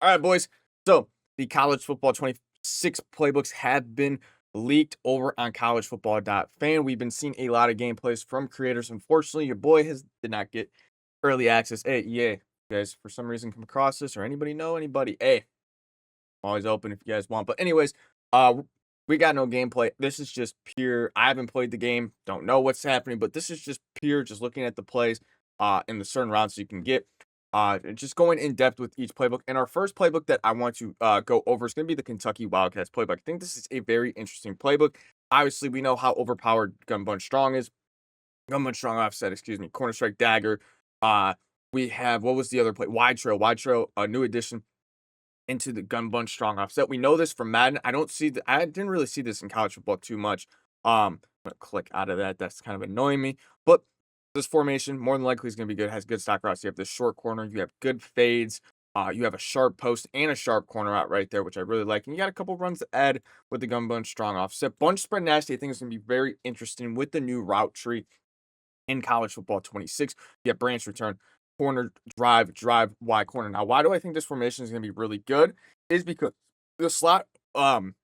All right, boys. So the college football 26 playbooks have been leaked over on collegefootball.fan. We've been seeing a lot of gameplays from creators. Unfortunately, your boy did not get early access. Hey, EA, you guys, for some reason come across this or anybody know anybody? Hey, I'm always open if you guys want. But anyways, we got no gameplay. This is just pure. I haven't played the game, don't know what's happening, but this is just pure, just looking at the plays, in the certain routes you can get. Just going in depth with each playbook. And our first playbook that I want to go over is going to be the Kentucky Wildcats playbook. I think this is a very interesting playbook. Obviously, we know how overpowered Gun Bunch Strong is. Gun Bunch Strong offset, excuse me. Corner Strike Dagger. Uh, we have, what was the other play? Wide Trail, a new addition into the Gun Bunch Strong offset. We know this from Madden. I didn't really see this in college football too much. I'm gonna click out of that. That's kind of annoying me. But this formation more than likely is gonna be good. Has good stock routes. You have this short corner. You have good fades. You have a sharp post and a sharp corner out right there, which I really like. And you got a couple runs to add with the Gun Bunch Strong offset. Bunch Spread Nasty, I think is gonna be very interesting with the new route tree in college football 26. You have branch return, corner, drive, wide corner. Now, why do I think this formation is going to be really good? Is because the slot, um,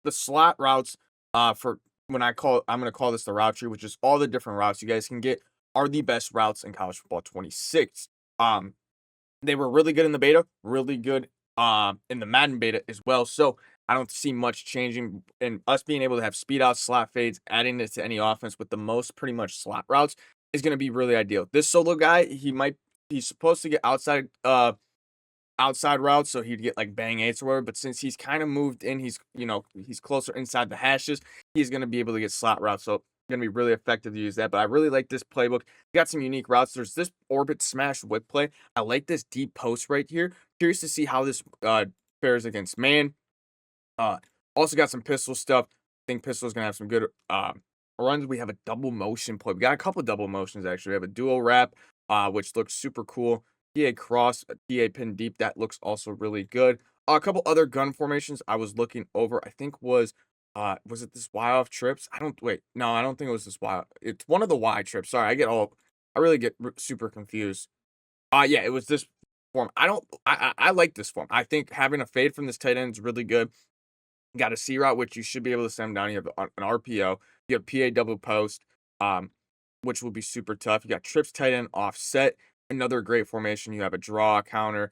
the slot routes, for I'm going to call this the route tree, which is all the different routes you guys can get, are the best routes in college football 26. Um, they were really good in the beta, really good in the Madden beta as well. So I don't see much changing, and us being able to have speed out, slot fades, adding it to any offense with the most pretty much slot routes is going to be really ideal. This solo guy, he's supposed to get outside routes, so he'd get like bang eights or whatever. But since he's kind of moved in, he's closer inside the hashes. He's going to be able to get slot routes. So going to be really effective to use that. But I really like this playbook. You got some unique routes. There's this orbit smash whip play. I like this deep post right here. Curious to see how this fares against man. Uh, Also got some pistol stuff. I think pistol is gonna have some good runs. We have a double motion play. We got a couple double motions actually. We have a duo wrap, which looks super cool. PA cross, a PA pin deep. That looks also really good. A couple other gun formations I was looking over. I think was it this Y off trips? I don't wait. No, I don't think it was this Y. It's one of the Y trips. Sorry, I really get super confused. Yeah, it was this form. I like this form. I think having a fade from this tight end is really good. You got a C route, which you should be able to send down. You have an RPO. You have PA double post, which will be super tough. You got trips tight end offset, another great formation. You have a draw counter,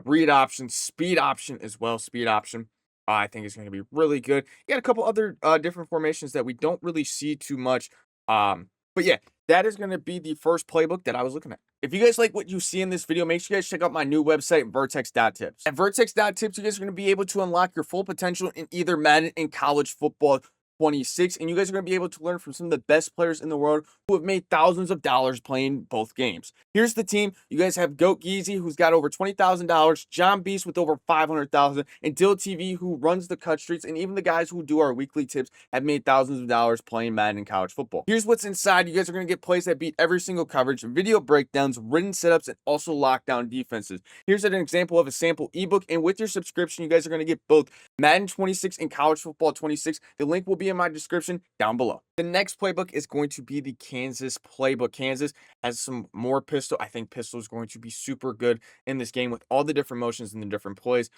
read option, speed option as well. Speed option, I think is going to be really good. You got a couple other different formations that we don't really see too much. But yeah, that is going to be the first playbook that I was looking at. If you guys like what you see in this video, make sure you guys check out my new website, Vertex.tips. At Vertex.tips, you guys are going to be able to unlock your full potential in either Madden and college football 26, and you guys are going to be able to learn from some of the best players in the world who have made thousands of dollars playing both games. Here's the team. You guys have Goat Geezy, who's got over $20,000, John Beast with over 500,000, and Dill TV, who runs the cut streets, and even the guys who do our weekly tips have made thousands of dollars playing Madden and college football. Here's what's inside. You guys are going to get plays that beat every single coverage, video breakdowns, written setups, and also lockdown defenses. Here's an example of a sample ebook, and with your subscription, you guys are going to get both Madden 26 and college football 26. The link will be in my description down below. The next playbook is going to be the Kansas playbook. Kansas has some more pistol. I think pistol is going to be super good in this game with all the different motions and the different plays.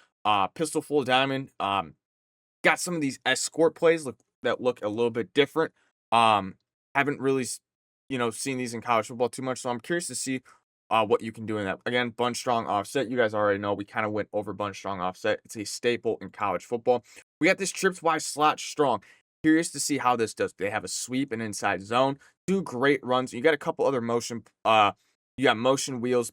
Pistol full diamond. Got some of these escort plays that look a little bit different. Haven't really seen these in college football too much, so I'm curious to see what you can do in that. Again, bunch strong offset. You guys already know we kind of went over bunch strong offset. It's a staple in college football. We got this trips wide slot strong. Curious to see how this does. They have a sweep and inside zone. Do great runs. You got a couple other motion. You got motion wheels,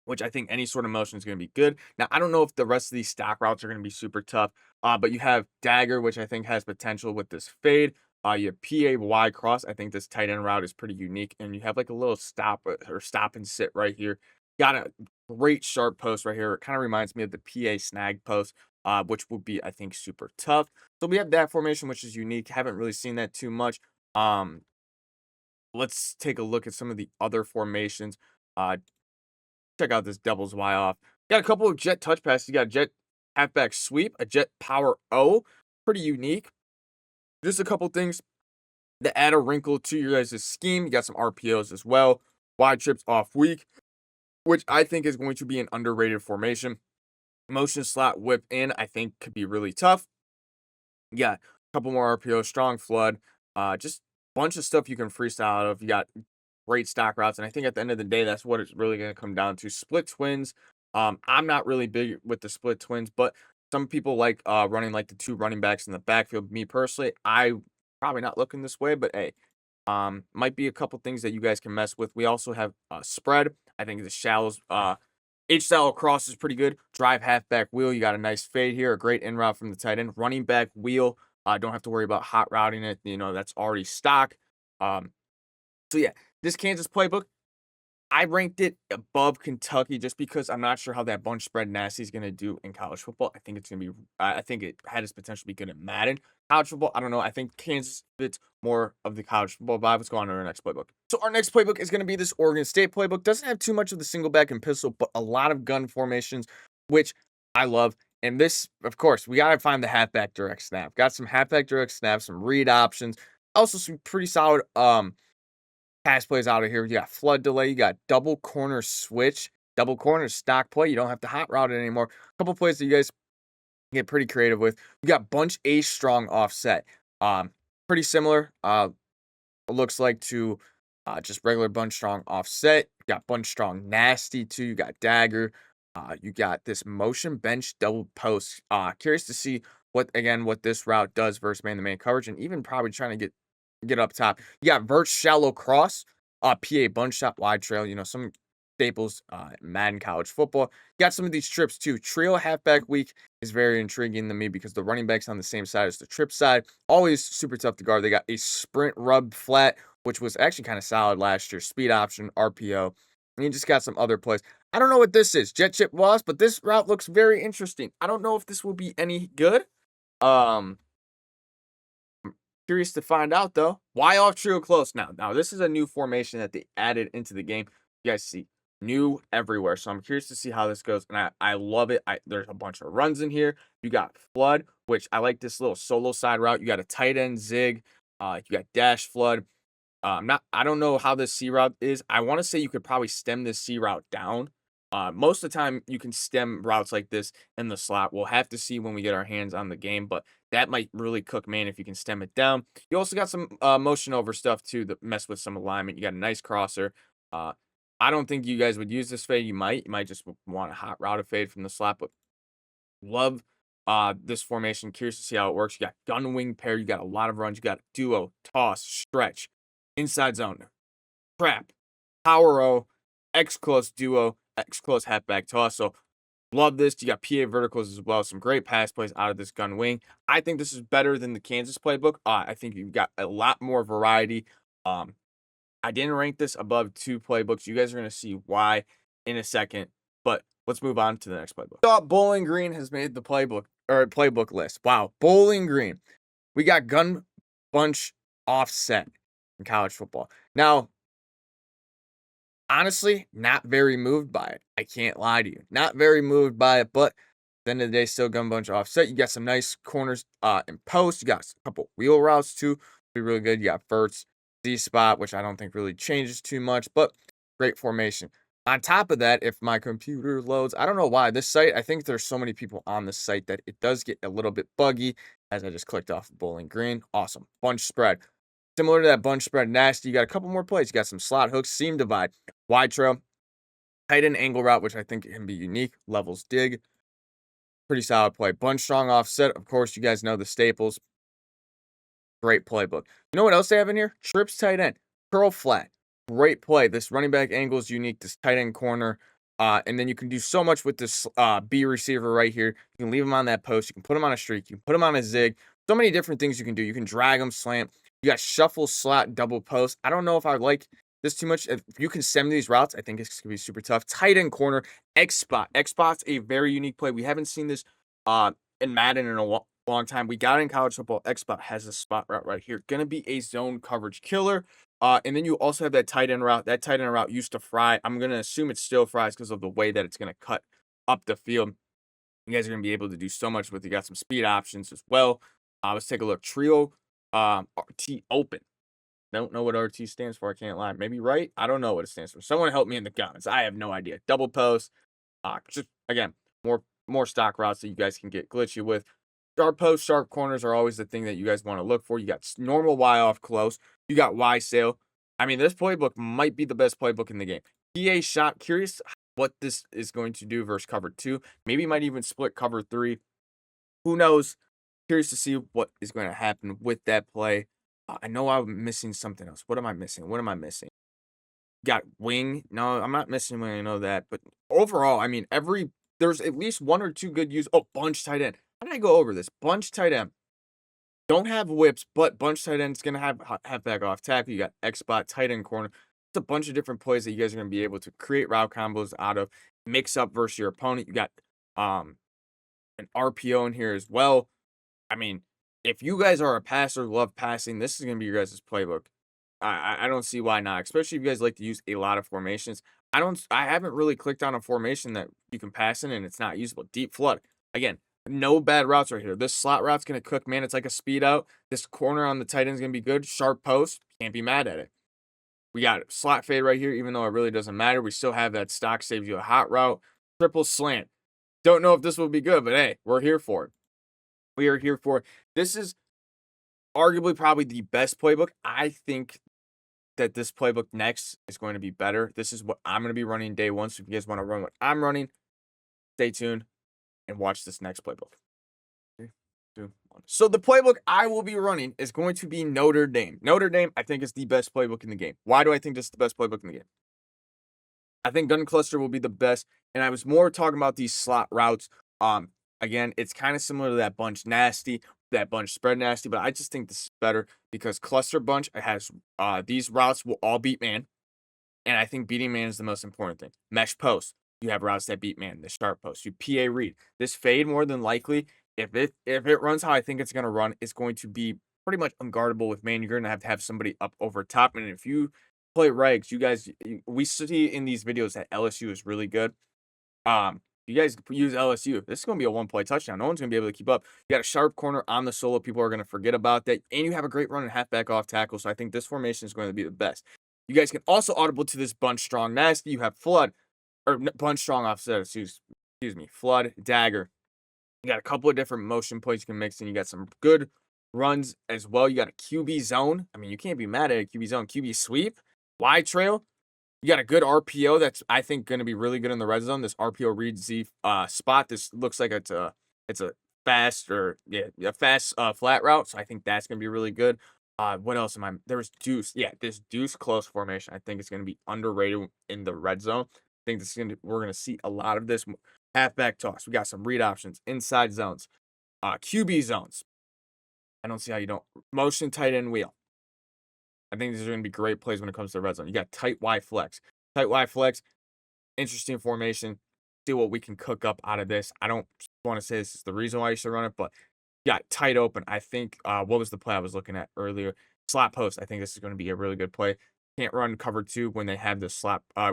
which I think any sort of motion is going to be good. Now, I don't know if the rest of these stock routes are going to be super tough, but you have dagger, which I think has potential with this fade. You have PA Y cross. I think this tight end route is pretty unique, and you have like a little stop or stop and sit right here. Got a great sharp post right here. It kind of reminds me of the PA snag post, which will be, I think, super tough. So we have that formation, which is unique. Haven't really seen that too much. Let's take a look at some of the other formations. Uh, Check out this Devil's Y off. Got a couple of jet touch passes. You got jet halfback sweep, a jet power O. Pretty unique. Just a couple things that add a wrinkle to your guys' scheme. You got some RPOs as well. Wide trips off week, which I think is going to be an underrated formation. Motion slot whip in, I think could be really tough. Yeah, a couple more RPO, strong flood, just bunch of stuff you can freestyle out of. You got great stock routes, and I think at the end of the day, that's what it's really going to come down to. Split twins. I'm not really big with the split twins, but some people like running like the two running backs in the backfield. Me personally, I probably not looking this way, but hey, might be a couple things that you guys can mess with. We also have spread. I think the shallows H style cross is pretty good. Drive halfback wheel. You got a nice fade here. A great in route from the tight end. Running back wheel. Don't have to worry about hot routing it. That's already stock. Um, so yeah, this Kansas playbook, I ranked it above Kentucky just because I'm not sure how that bunch spread nasty is going to do in college football. I think it's going to be, I think it had its potential to be good at Madden. College football, I don't know. I think Kansas fits more of the college football vibe. Let's go on to our next playbook. So our next playbook is going to be this Oregon State playbook. Doesn't have too much of the single back and pistol, but a lot of gun formations, which I love. And this, of course, we got to find the halfback direct snap. Got some halfback direct snaps, some read options, also some pretty solid pass plays out of here. You got flood delay. You got double corner switch, double corner stock play. You don't have to hot route it anymore. A couple plays that you guys get pretty creative with. You got bunch ace strong offset. Pretty similar. Looks like to just regular bunch strong offset. You got bunch strong nasty too. You got dagger. You got this motion bench double post. Curious to see what this route does versus man to man coverage, and even probably trying to get up top. You got vert shallow cross, PA bunch shot wide trail. Some staples Madden college football. You got some of these trips too. Trio halfback week is very intriguing to me because the running back's on the same side as the trip side. Always super tough to guard. They got a sprint rub flat, which was actually kind of solid last year. Speed option, RPO. And you just got some other plays. I don't know what this is. Jet chip loss, but this route looks very interesting. I don't know if this will be any good. Um, Curious to find out though. Why off trio close now? Now this is a new formation that they added into the game. You guys see new everywhere. So I'm curious to see how this goes. And I love it. There's a bunch of runs in here. You got flood, which I like this little solo side route. You got a tight end zig. You got dash flood. I don't know how this C route is. I want to say you could probably stem this C route down. Most of the time you can stem routes like this in the slot. We'll have to see when we get our hands on the game, but that might really cook man if you can stem it down. You also got some motion over stuff too that mess with some alignment. You got a nice crosser. I don't think you guys would use this fade. You might just want a hot route of fade from the slot, but love this formation. Curious to see how it works. You got gun wing pair. You got a lot of runs. You got duo, toss, stretch, inside zone, trap, power O, X close duo, X close halfback toss. So love this. You got PA verticals as well. Some great pass plays out of this gun wing. I think this is better than the Kansas playbook. I think you've got a lot more variety. I didn't rank this above 2 playbooks. You guys are going to see why in a second. But let's move on to the next playbook. Thought Bowling Green has made the playbook list. Wow, Bowling Green. We got gun bunch offset in college football. Now, honestly, not very moved by it. I can't lie to you. Not very moved by it, but at the end of the day, still gun bunch offset. You got some nice corners in post. You got a couple wheel routes too. Be really good. You got verts, Z spot, which I don't think really changes too much, but great formation. On top of that, if my computer loads, I don't know why this site, I think there's so many people on this site that it does get a little bit buggy as I just clicked off Bowling Green. Awesome. Bunch spread. Similar to that bunch spread nasty, you got a couple more plays. You got some slot hooks, seam divide, wide trail, tight end angle route, which I think can be unique. Levels dig. Pretty solid play. Bunch strong offset. Of course, you guys know the staples. Great playbook. You know what else they have in here? Trips tight end. Curl flat. Great play. This running back angle is unique. This tight end corner. And then you can do so much with this B receiver right here. You can leave him on that post. You can put him on a streak. You can put him on a zig. So many different things you can do. You can drag him, slant. You got shuffle, slot, double post. I don't know if I like this too much. If you can stem these routes, I think it's going to be super tough. Tight end corner, X spot. X spot's a very unique play. We haven't seen this in Madden in a long time. We got it in college football. X spot has a spot route right here. Going to be a zone coverage killer. And then you also have that tight end route. That tight end route used to fry. I'm going to assume it still fries because of the way that it's going to cut up the field. You guys are going to be able to do so much with it. You got some speed options as well. Let's take a look. Trio RT open. Don't know what RT stands for. I can't lie. Maybe right? I don't know what it stands for. Someone help me in the comments. I have no idea. Double post. Just, again, more more stock routes that you guys can get glitchy with. Sharp posts, sharp corners are always the thing that you guys want to look for. You got normal Y off close. You got Y sail. I mean, this playbook might be the best playbook in the game. PA shot. Curious what this is going to do versus cover 2. Maybe might even split cover 3. Who knows? Curious to see what is going to happen with that play. I know I'm missing something else. What am I missing? What am I missing? Got wing. No, I'm not missing wing. I know that. But overall, I mean, there's at least 1 or 2 good use. Oh, bunch tight end. How did I go over this? Bunch tight end. Don't have whips, but bunch tight end is going to have halfback off tackle. You got X spot, tight end corner. It's a bunch of different plays that you guys are going to be able to create route combos out of, mix up versus your opponent. You got an RPO in here as well. I mean, if you guys are a passer, love passing, this is going to be your guys' playbook. I don't see why not, especially if you guys like to use a lot of formations. I haven't really clicked on a formation that you can pass in and it's not usable. Deep flood. Again, no bad routes right here. This slot route's going to cook, man. It's like a speed out. This corner on the tight end is going to be good. Sharp post. Can't be mad at it. We got slot fade right here, even though it really doesn't matter. We still have that stock, saves you a hot route. Triple slant. Don't know if this will be good, but hey, we're here for it. We are here for it. This is arguably probably the best playbook. I think that this playbook next is going to be better. This is what I'm going to be running day 1. So if you guys want to run what I'm running, stay tuned and watch this next playbook. 3, 2, 1. So the playbook I will be running is going to be Notre Dame. Notre Dame, I think, is the best playbook in the game. Why do I think this is the best playbook in the game? I think gun cluster will be the best. And I was more talking about these slot routes. Again, it's kind of similar to that bunch nasty, that bunch spread nasty, but I just think this is better because cluster bunch has these routes will all beat man. And I think beating man is the most important thing. Mesh post, you have routes that beat man. The sharp post, you PA read. This fade more than likely, if it runs how I think it's gonna run, it's going to be pretty much unguardable with man. You're gonna have somebody up over top. And if you play regs, we see in these videos that LSU is really good. You guys use LSU. This is going to be a 1-play touchdown. No one's going to be able to keep up. You got a sharp corner on the solo. People are going to forget about that. And you have a great run and halfback off tackle. So I think this formation is going to be the best. You guys can also audible to this bunch strong nasty. You have flood or bunch strong offset. Excuse me. Flood, dagger. You got a couple of different motion plays you can mix in. You got some good runs as well. You got a QB zone. I mean, you can't be mad at a QB zone. QB sweep, wide trail. You got a good RPO that's, I think, going to be really good in the red zone. This RPO read Z spot. This looks like it's a fast flat route. So I think that's going to be really good. What else am I? There was deuce. Yeah, this deuce close formation. I think it's going to be underrated in the red zone. I think we're going to see a lot of this halfback toss. We got some read options, inside zones, QB zones. I don't see how you don't motion tight end wheel. I think these are going to be great plays when it comes to the red zone. You got tight Y flex. Tight Y flex, interesting formation. See what we can cook up out of this. I don't want to say this is the reason why you should run it, but yeah, tight open. I think, what was the play I was looking at earlier? Slot post. I think this is going to be a really good play. Can't run cover 2 when they have this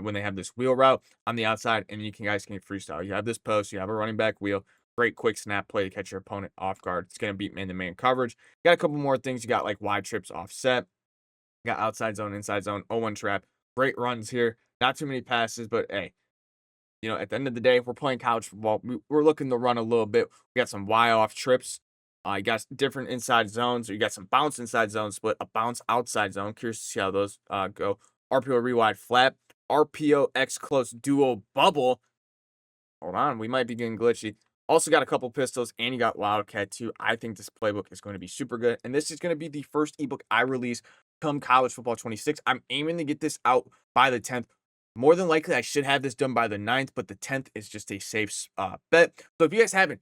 when they have this wheel route on the outside, and guys can freestyle. You have this post, you have a running back wheel. Great quick snap play to catch your opponent off guard. It's going to beat man-to-man coverage. You got a couple more things. You got like wide trips offset. Got outside zone, inside zone, 0-1 trap. Great runs here. Not too many passes, but hey, at the end of the day, if we're playing college football, we're looking to run a little bit. We got some Y-off trips. You got different inside zones. You got some bounce inside zone split, a bounce outside zone. Curious to see how those go. RPO rewide flat. RPO X close duo bubble. Hold on, we might be getting glitchy. Also got a couple pistols, and you got Wildcat too. I think this playbook is going to be super good, and this is going to be the first ebook I release come College Football 26. I'm aiming to get this out by the 10th. More than likely, I should have this done by the 9th, but the 10th is just a safe bet. So if you guys haven't,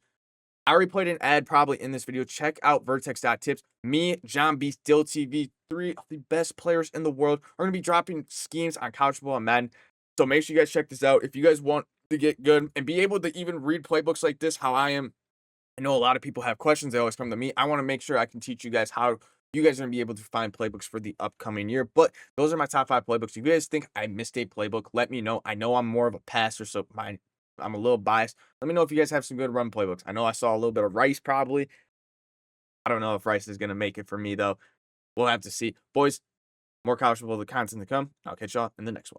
I already played an ad probably in this video. Check out Vertex.tips. Me, John B, Still TV, 3 of the best players in the world are going to be dropping schemes on college football and Madden. So make sure you guys check this out. If you guys want to get good and be able to even read playbooks like this, how I am, I know a lot of people have questions. They always come to me. I want to make sure I can teach you guys how you guys are going to be able to find playbooks for the upcoming year. But those are my top 5 playbooks. If you guys think I missed a playbook, let me know. I know I'm more of a passer, so I'm a little biased. Let me know if you guys have some good run playbooks. I know I saw a little bit of Rice probably. I don't know if Rice is going to make it for me, though. We'll have to see. Boys, more college football content to come. I'll catch y'all in the next one.